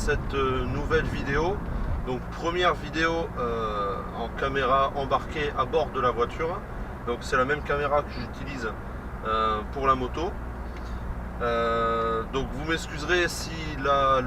cette nouvelle vidéo. Donc première vidéo en caméra embarquée à bord de la voiture. Donc c'est la même caméra que j'utilise pour la moto. Donc vous m'excuserez si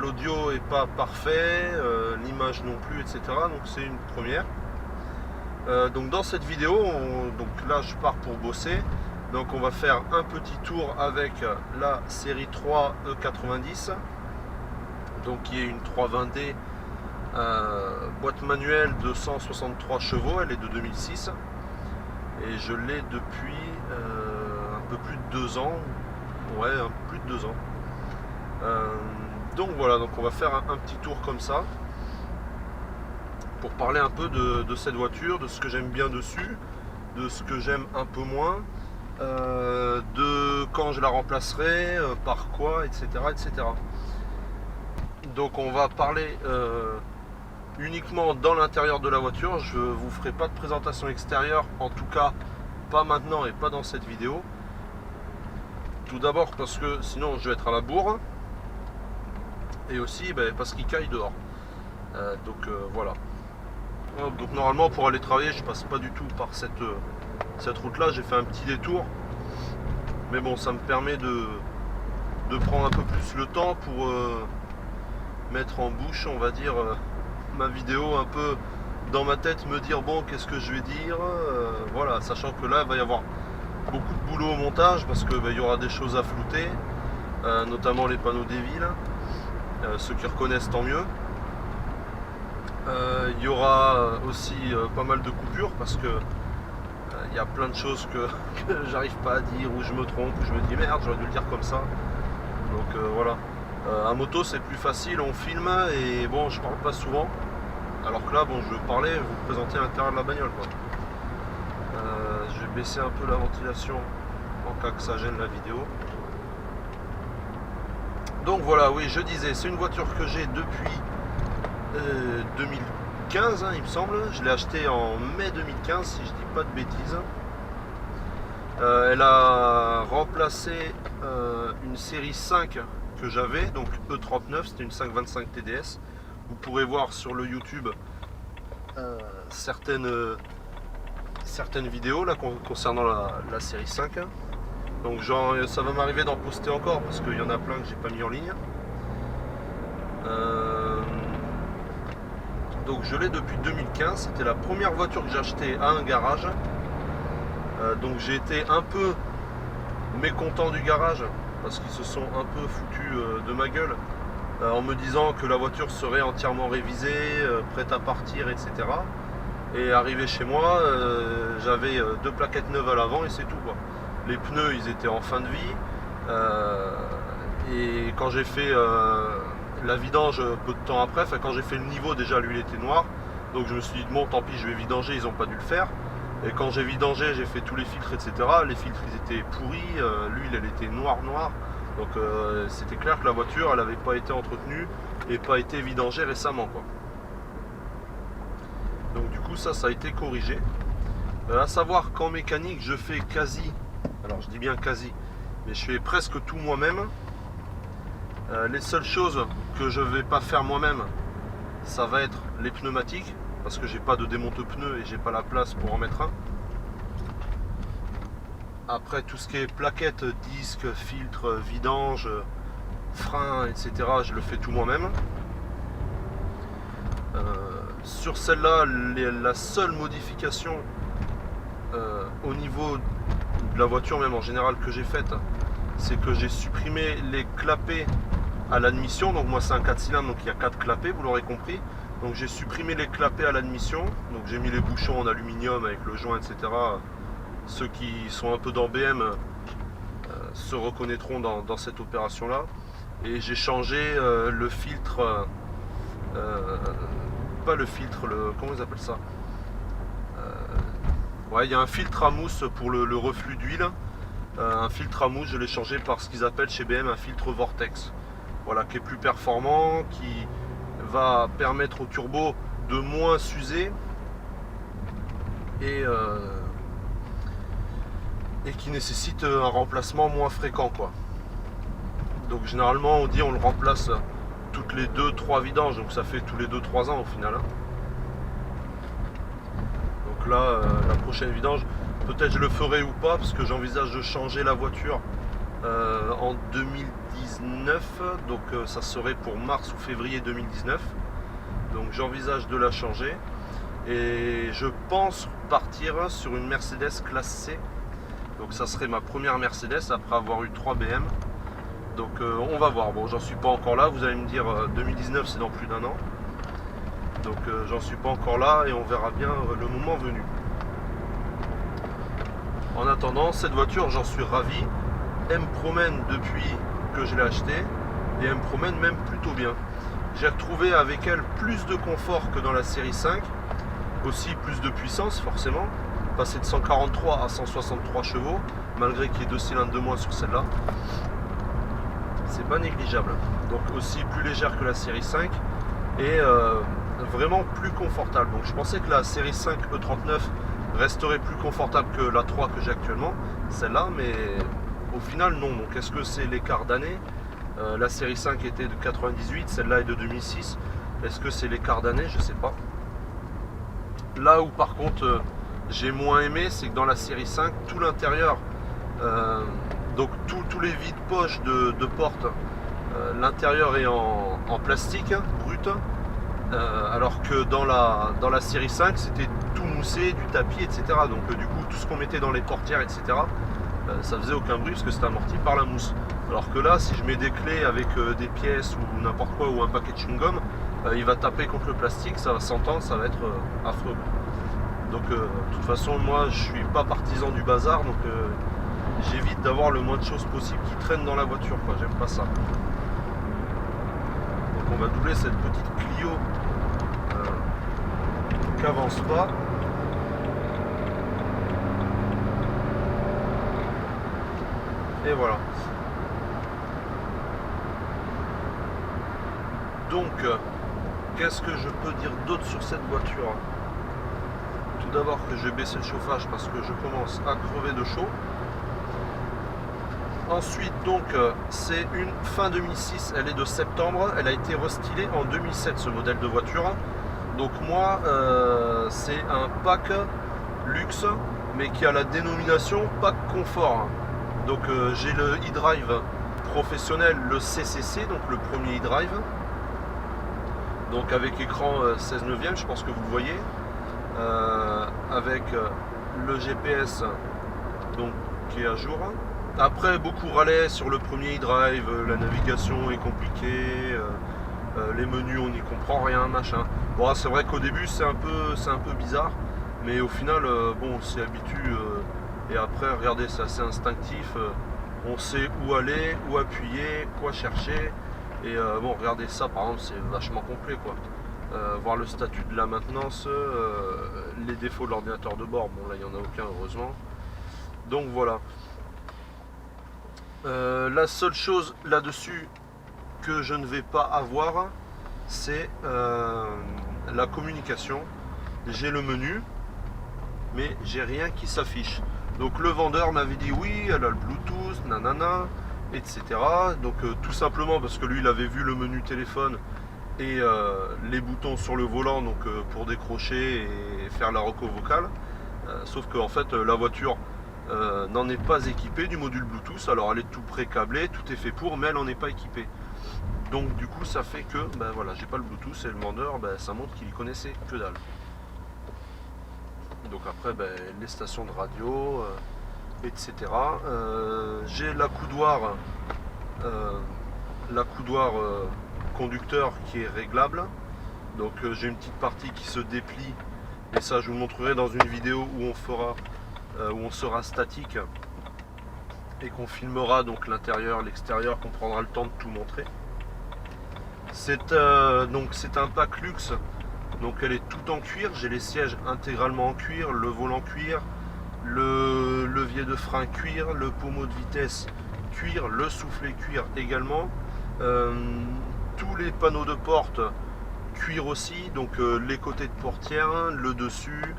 l'audio est pas parfait, l'image non plus, etc. Donc c'est une première. Donc dans cette vidéo, donc là je pars pour bosser. Donc on va faire un petit tour avec la série 3 E90, donc qui est une 320D boîte manuelle de 163 chevaux. Elle est de 2006 et je l'ai depuis un peu plus de 2 ans. Ouais, plus de 2 ans. Donc voilà, donc on va faire un petit tour comme ça pour parler un peu de cette voiture, de ce que j'aime bien dessus, de ce que j'aime un peu moins, de quand je la remplacerai, par quoi, etc., etc. Donc on va parler uniquement dans l'intérieur de la voiture. Je vous ferai pas de présentation extérieure, en tout cas pas maintenant et pas dans cette vidéo. Tout d'abord parce que sinon je vais être à la bourre, et aussi parce qu'il caille dehors. Voilà. Donc normalement pour aller travailler je passe pas du tout par cette route là. J'ai fait un petit détour, mais bon, ça me permet de prendre un peu plus le temps pour mettre en bouche, on va dire, ma vidéo un peu dans ma tête, me dire bon, qu'est-ce que je vais dire, voilà, sachant que là il va y avoir beaucoup de boulot au montage parce que il y aura des choses à flouter, notamment les panneaux des villes, ceux qui reconnaissent tant mieux. Il y aura aussi pas mal de coupures parce que il y a plein de choses que j'arrive pas à dire, ou je me trompe, ou je me dis merde, j'aurais dû le dire comme ça. Donc voilà. À moto c'est plus facile, on filme et bon, je parle pas souvent. Alors que là, bon, je parlais, vous présenter l'intérieur de la bagnole, quoi. Je vais baisser un peu la ventilation en cas que ça gêne la vidéo. Donc voilà, oui, je disais, c'est une voiture que j'ai depuis 2015, hein, il me semble. Je l'ai achetée en mai 2015, si je dis pas de bêtises. Elle a remplacé une série 5 que j'avais, donc E39, c'était une 525 TDS. Vous pourrez voir sur le YouTube certaines vidéos là concernant la série 5. Donc ça va m'arriver d'en poster encore parce qu'il y en a plein que j'ai pas mis en ligne. Donc je l'ai depuis 2015. C'était la première voiture que j'ai achetée à un garage. Donc j'ai été un peu mécontent du garage parce qu'ils se sont un peu foutus de ma gueule en me disant que la voiture serait entièrement révisée, prête à partir, etc. Et arrivé chez moi, j'avais 2 plaquettes neuves à l'avant et c'est tout, quoi. Les pneus, ils étaient en fin de vie. Et quand j'ai fait la vidange peu de temps après, quand j'ai fait le niveau, déjà l'huile était noire. Donc je me suis dit bon, tant pis, je vais vidanger, ils n'ont pas dû le faire. Et quand j'ai vidangé, j'ai fait tous les filtres, etc. Les filtres, ils étaient pourris, l'huile, elle était noire. Donc c'était clair que la voiture, elle n'avait pas été entretenue et pas été vidangée récemment, quoi. Donc du coup ça a été corrigé. À savoir qu'en mécanique je fais quasi, alors je dis bien quasi, mais je fais presque tout moi-même. Les seules choses que je vais pas faire moi-même, ça va être les pneumatiques, parce que j'ai pas de démonte-pneus et j'ai pas la place pour en mettre un. Après tout ce qui est plaquettes, disques, filtres, vidange, freins, etc., je le fais tout moi-même. Sur celle-là, la seule modification au niveau de la voiture, même en général, que j'ai faite, c'est que j'ai supprimé les clapets à l'admission. Donc moi c'est un 4 cylindres, donc il y a 4 clapets, vous l'aurez compris. Donc j'ai supprimé les clapets à l'admission, donc j'ai mis les bouchons en aluminium avec le joint, etc. Ceux qui sont un peu dans BM se reconnaîtront dans cette opération là. Et j'ai changé le filtre, pas le filtre, comment ils appellent ça, ouais, il y a un filtre à mousse pour le reflux d'huile. Un filtre à mousse, je l'ai changé par ce qu'ils appellent chez BM un filtre Vortex. Voilà, qui est plus performant, qui va permettre au turbo de moins s'user et qui nécessite un remplacement moins fréquent, quoi. Donc généralement on dit on le remplace toutes les 2-3 vidanges, donc ça fait tous les 2-3 ans au final. Hein. Donc là, la prochaine vidange, peut-être je le ferai ou pas, parce que j'envisage de changer la voiture en 2019, donc ça serait pour mars ou février 2019. Donc j'envisage de la changer et je pense partir sur une Mercedes classe C. Donc ça serait ma première Mercedes après avoir eu 3 BM. Donc on va voir. Bon, j'en suis pas encore là. Vous allez me dire 2019 c'est dans plus d'un an. Donc j'en suis pas encore là et on verra bien le moment venu. En attendant, cette voiture j'en suis ravi. Elle me promène depuis que je l'ai achetée et elle me promène même plutôt bien. J'ai retrouvé avec elle plus de confort que dans la série 5. Aussi plus de puissance forcément. Passer de 143 à 163 chevaux, malgré qu'il y ait 2 cylindres de moins sur celle-là. C'est pas négligeable. Donc aussi plus légère que la série 5 et vraiment plus confortable. Donc je pensais que la série 5 E39 resterait plus confortable que la 3 que j'ai actuellement, celle-là, mais au final non. Donc est-ce que c'est l'écart d'année? La série 5 était de 98, celle-là est de 2006. Est-ce que c'est l'écart d'année? Je sais pas. Là où par contre j'ai moins aimé, c'est que dans la série 5, tout l'intérieur, donc tous les vides-poches de porte, l'intérieur est en plastique brut, alors que dans la série 5, c'était tout moussé, du tapis, etc. Donc du coup, tout ce qu'on mettait dans les portières, etc., ça faisait aucun bruit parce que c'était amorti par la mousse. Alors que là, si je mets des clés avec des pièces ou n'importe quoi, ou un paquet de chewing-gum, il va taper contre le plastique, ça va s'entendre, ça va être affreux. Donc de toute façon moi je suis pas partisan du bazar, donc j'évite d'avoir le moins de choses possible qui traînent dans la voiture, quoi. J'aime pas ça. Donc on va doubler cette petite Clio qui avance pas. Et voilà. Donc qu'est-ce que je peux dire d'autre sur cette voiture? Tout d'abord que je vais baisser le chauffage parce que je commence à crever de chaud. Ensuite donc c'est une fin 2006, elle est de septembre, elle a été restylée en 2007 ce modèle de voiture. Donc moi c'est un pack luxe mais qui a la dénomination pack confort. Donc j'ai le e-drive professionnel, le CCC, donc le premier e-drive. Donc avec écran 16/9, je pense que vous le voyez. Avec le GPS donc, qui est à jour. Après beaucoup râlaient sur le premier e-drive, la navigation est compliquée, les menus on n'y comprend rien, machin. Bon c'est vrai qu'au début c'est un peu bizarre, mais au final bon on s'y habitue et après regardez c'est assez instinctif, on sait où aller, où appuyer, quoi chercher et bon regardez ça par exemple c'est vachement complet quoi. Voir le statut de la maintenance, les défauts de l'ordinateur de bord, bon là il n'y en a aucun heureusement. Donc voilà. La seule chose là-dessus que je ne vais pas avoir, c'est la communication. J'ai le menu, mais j'ai rien qui s'affiche. Donc le vendeur m'avait dit oui, elle a le Bluetooth, nanana, etc. Donc tout simplement parce que lui il avait vu le menu téléphone et les boutons sur le volant donc pour décrocher et faire la reco vocale, sauf que en fait la voiture n'en est pas équipée du module Bluetooth. Alors elle est tout pré-câblée, tout est fait pour, mais elle n'en est pas équipée. Donc du coup ça fait que ben voilà, j'ai pas le Bluetooth et le vendeur ça montre qu'il y connaissait que dalle. Donc après les stations de radio, etc. J'ai l'accoudoir conducteur qui est réglable. Donc j'ai une petite partie qui se déplie et ça je vous montrerai dans une vidéo où on sera statique et qu'on filmera donc l'intérieur, l'extérieur, qu'on prendra le temps de tout montrer. C'est un pack luxe, donc elle est tout en cuir. J'ai les sièges intégralement en cuir, le volant cuir, le levier de frein cuir, le pommeau de vitesse cuir, le soufflet cuir également. Tous les panneaux de porte cuir aussi, donc les côtés de portière, le dessus,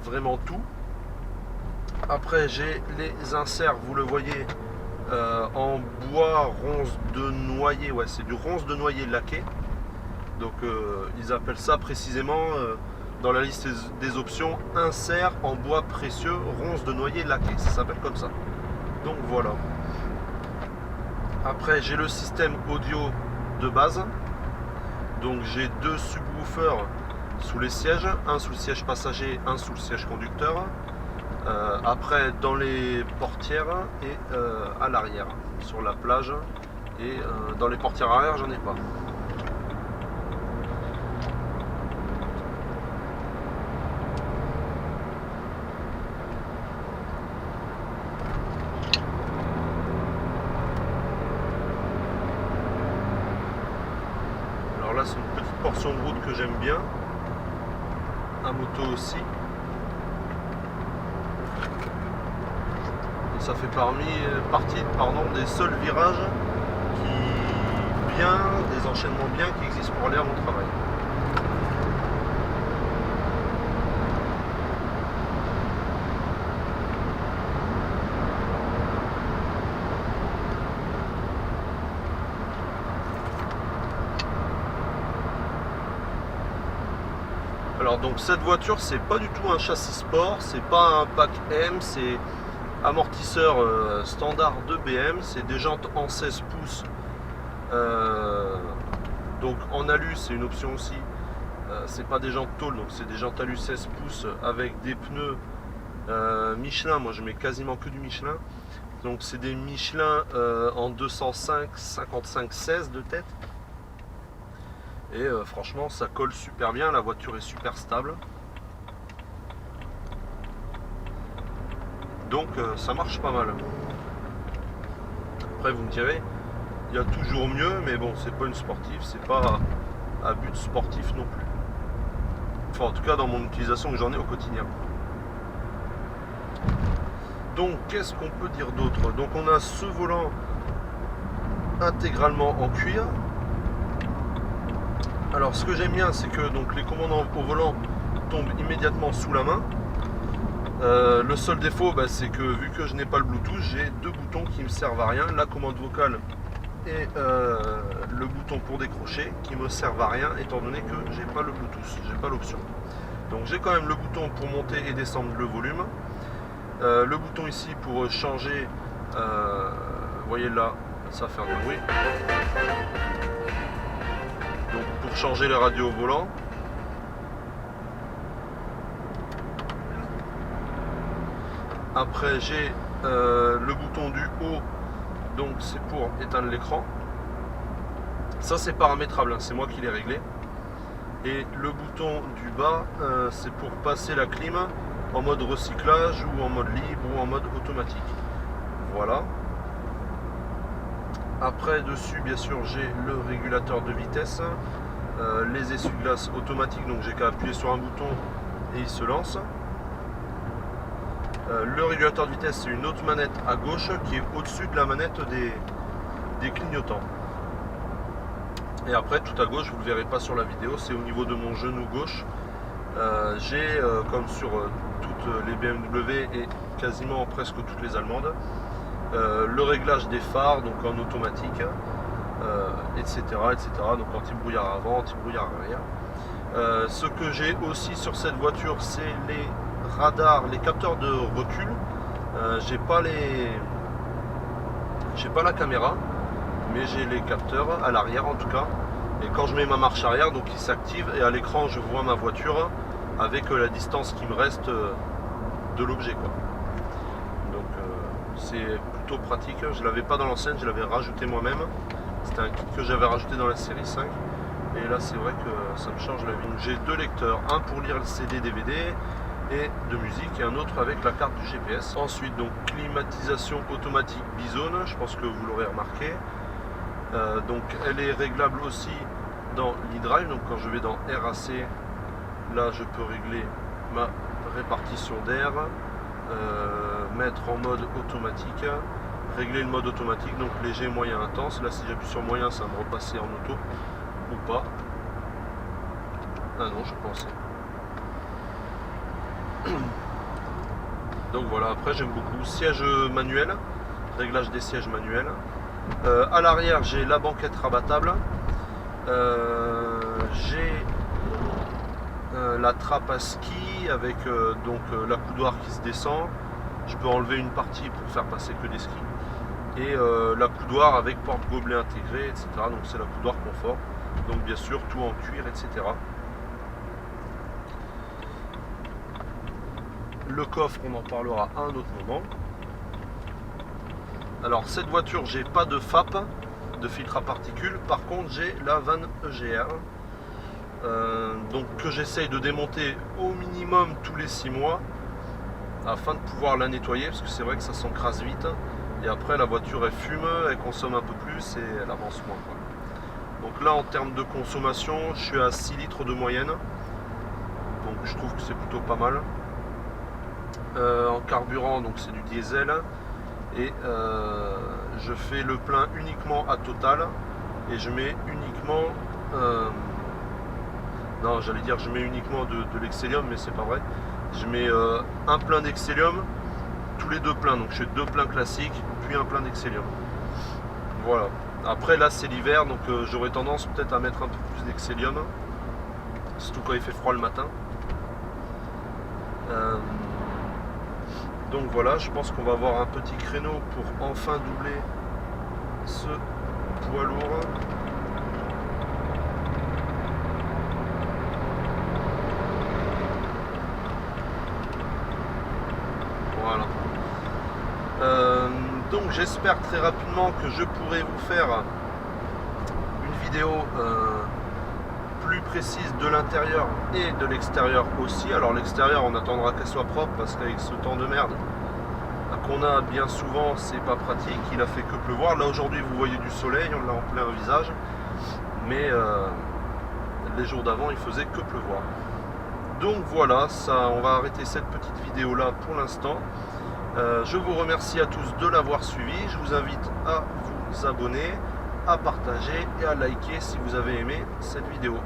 vraiment tout. Après j'ai les inserts, vous le voyez, en bois ronce de noyer, ouais c'est du ronce de noyer laqué. Donc ils appellent ça précisément dans la liste des options insert en bois précieux ronce de noyer laqué, ça s'appelle comme ça. Donc voilà. Après j'ai le système audio de base. Donc j'ai deux subwoofers sous les sièges, un sous le siège passager, un sous le siège conducteur. Après dans les portières et à l'arrière, sur la plage. Et dans les portières arrière j'en ai pas. Alors là c'est une petite portion de route que j'aime bien. À moto aussi. Et ça fait partie des seuls virages des enchaînements bien qui existent pour aller à mon travail. Alors donc cette voiture c'est pas du tout un châssis sport, c'est pas un pack M, c'est amortisseur standard de BM, c'est des jantes en 16 pouces. Donc en alu c'est une option aussi, c'est pas des jantes tôle, donc c'est des jantes alu 16 pouces avec des pneus Michelin. Moi je mets quasiment que du Michelin, donc c'est des Michelin en 205 55 16 de tête. Et franchement ça colle super bien, la voiture est super stable, donc ça marche pas mal. Après vous me direz, il y a toujours mieux, mais bon c'est pas une sportive, c'est pas à but sportif non plus, enfin en tout cas dans mon utilisation que j'en ai au quotidien. Donc qu'est-ce qu'on peut dire d'autre? Donc on a ce volant intégralement en cuir. Alors ce que j'aime bien c'est que donc les commandes au volant tombent immédiatement sous la main. Le seul défaut c'est que vu que je n'ai pas le Bluetooth, j'ai deux boutons qui me servent à rien, la commande vocale et le bouton pour décrocher qui me servent à rien étant donné que j'ai pas le Bluetooth, j'ai pas l'option. Donc j'ai quand même le bouton pour monter et descendre le volume, le bouton ici pour changer, vous voyez là ça va faire du bruit. Donc pour changer les radios au volant. Après j'ai le bouton du haut, donc c'est pour éteindre l'écran. Ça c'est paramétrable, hein, c'est moi qui l'ai réglé. Et le bouton du bas, c'est pour passer la clim en mode recyclage ou en mode libre ou en mode automatique. Voilà. Après dessus bien sûr j'ai le régulateur de vitesse, les essuie-glaces automatiques, donc j'ai qu'à appuyer sur un bouton et il se lance. Le régulateur de vitesse c'est une autre manette à gauche qui est au-dessus de la manette des clignotants. Et après tout à gauche, vous ne le verrez pas sur la vidéo, c'est au niveau de mon genou gauche. J'ai comme sur toutes les BMW et quasiment presque toutes les allemandes, le réglage des phares donc en automatique, etc., etc. Donc anti-brouillard avant, anti-brouillard arrière. Ce que j'ai aussi sur cette voiture c'est les radars, les capteurs de recul. J'ai pas la caméra, mais j'ai les capteurs à l'arrière en tout cas. Et quand je mets ma marche arrière, donc il s'active et à l'écran je vois ma voiture avec la distance qui me reste de l'objet quoi. Donc c'est plutôt pratique. Je l'avais pas dans l'ancienne, je l'avais rajouté moi-même. C'était un kit que j'avais rajouté dans la série 5. Et là c'est vrai que ça me change la vie. J'ai deux lecteurs, un pour lire le CD DVD et de musique et un autre avec la carte du GPS. Ensuite donc climatisation automatique Bizone, je pense que vous l'aurez remarqué. Donc elle est réglable aussi dans l'e-drive, donc quand je vais dans RAC, là je peux régler ma répartition d'air, mettre en mode automatique, régler le mode automatique, donc léger, moyen, intense. Là si j'appuie sur moyen ça va me repasser en auto ou pas. Ah non, je pensais. Donc voilà, après j'aime beaucoup. Siège manuel, réglage des sièges manuels. À l'arrière, j'ai la banquette rabattable. J'ai la trappe à ski avec la coudoir qui se descend. Je peux enlever une partie pour faire passer que des skis. Et la coudoir avec porte-gobelet intégré, etc. Donc c'est la coudoir confort. Donc bien sûr tout en cuir, etc. Le coffre, on en parlera à un autre moment. Alors cette voiture, j'ai pas de FAP, de filtre à particules. Par contre, j'ai la vanne EGR. Donc que j'essaye de démonter au minimum tous les 6 mois afin de pouvoir la nettoyer, parce que c'est vrai que ça s'encrasse vite. Et après la voiture elle fume, elle consomme un peu plus et elle avance moins, quoi. Donc là en termes de consommation, je suis à 6 litres de moyenne. Donc je trouve que c'est plutôt pas mal. En carburant, donc c'est du diesel. Et je fais le plein uniquement à Total. Et je mets uniquement... non, j'allais dire je mets uniquement de l'Excellium, mais c'est pas vrai. Je mets un plein d'Excellium tous les 2 pleins. Donc je fais 2 pleins classiques, puis un plein d'Excellium. Voilà. Après là c'est l'hiver, donc j'aurais tendance peut-être à mettre un peu plus d'Excellium. Surtout quand il fait froid le matin. Donc voilà, je pense qu'on va avoir un petit créneau pour enfin doubler ce poids lourd. Voilà. Donc j'espère très rapidement que je pourrai vous faire une vidéo plus précise de l'intérieur et de l'extérieur aussi. Alors l'extérieur, on attendra qu'elle soit propre parce qu'avec ce temps de merde qu'on a bien souvent, c'est pas pratique. Il a fait que pleuvoir. Là aujourd'hui vous voyez du soleil, on l'a en plein visage, mais les jours d'avant il faisait que pleuvoir. Donc voilà, ça, on va arrêter cette petite vidéo là pour l'instant. Je vous remercie à tous de l'avoir suivi. Je vous invite à vous abonner, à partager et à liker si vous avez aimé cette vidéo.